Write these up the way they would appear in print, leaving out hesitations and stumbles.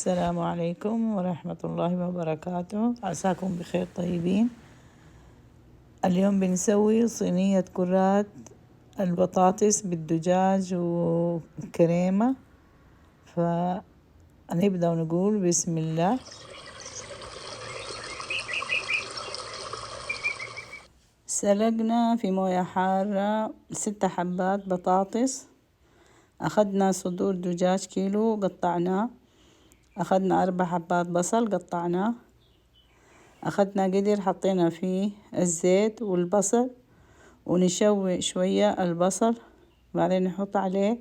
السلام عليكم ورحمة الله وبركاته. عساكم بخير طيبين. اليوم بنسوي صينية كرات البطاطس بالدجاج وكريمة. فنبدأ ونقول بسم الله. سلقنا في موية حارة 6 حبات بطاطس. أخذنا صدور دجاج كيلو قطعناه. أخذنا 4 حبات بصل قطعناه. أخذنا قدر حطينا فيه الزيت والبصل ونشوي شوية البصل، بعدين نحط عليه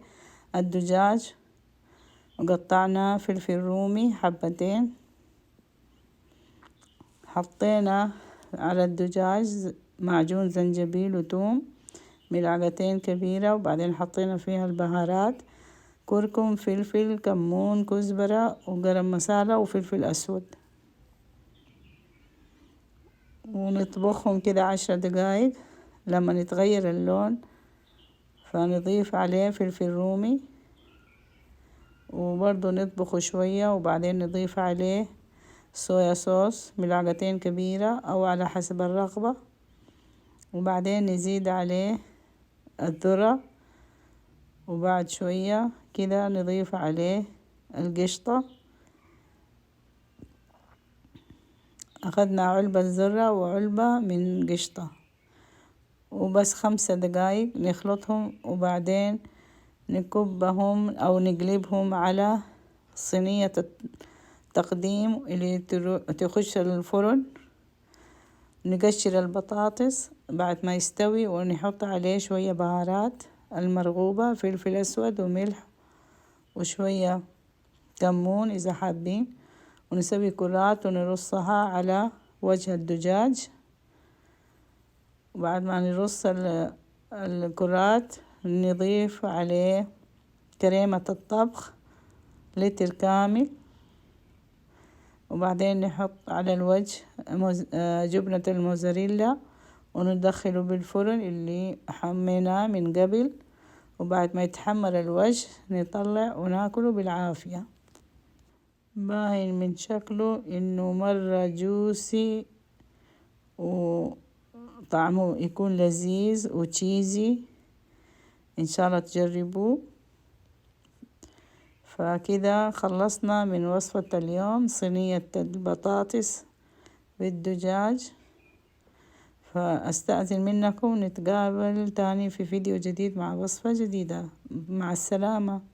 الدجاج وقطعنا فلفل رومي حبتين. حطينا على الدجاج معجون زنجبيل وثوم 2 ملعقة كبيرة، وبعدين حطينا فيها البهارات كركم فلفل كمون كزبرة وقرن مسالة وفلفل أسود، ونطبخهم كده 10 دقايق. لما يتغير اللون فنضيف عليه فلفل رومي، وبرضو نطبخه شوية، وبعدين نضيف عليه صويا صوص 2 ملعقة كبيرة أو على حسب الرغبة، وبعدين نزيد عليه الذرة، وبعد شوية كده نضيف عليه القشطة. أخذنا علبة ذرة وعلبة من قشطة، وبس 5 دقايق نخلطهم، وبعدين نكبهم أو نقلبهم على صينية التقديم اللي تخش الفرن. نقشر البطاطس بعد ما يستوي، ونحط عليه شوية بهارات المرغوبة، فلفل أسود وملح وشوية كمون إذا حابين، ونسوي كرات ونرصها على وجه الدجاج. وبعد ما نرص الكرات نضيف عليه كريمة الطبخ لتر كامل، وبعدين نحط على الوجه جبنة الموزاريلا وندخله بالفرن اللي حميناه من قبل، وبعد ما يتحمر الوجه نطلع وناكله بالعافية. باين من شكله انه مرة جوسي وطعمه يكون لذيذ وتشيزي. ان شاء الله تجربوه. فكده خلصنا من وصفة اليوم، صينية البطاطس بالدجاج. فأستأذن منكم، نتقابل تاني في فيديو جديد مع وصفة جديدة. مع السلامة.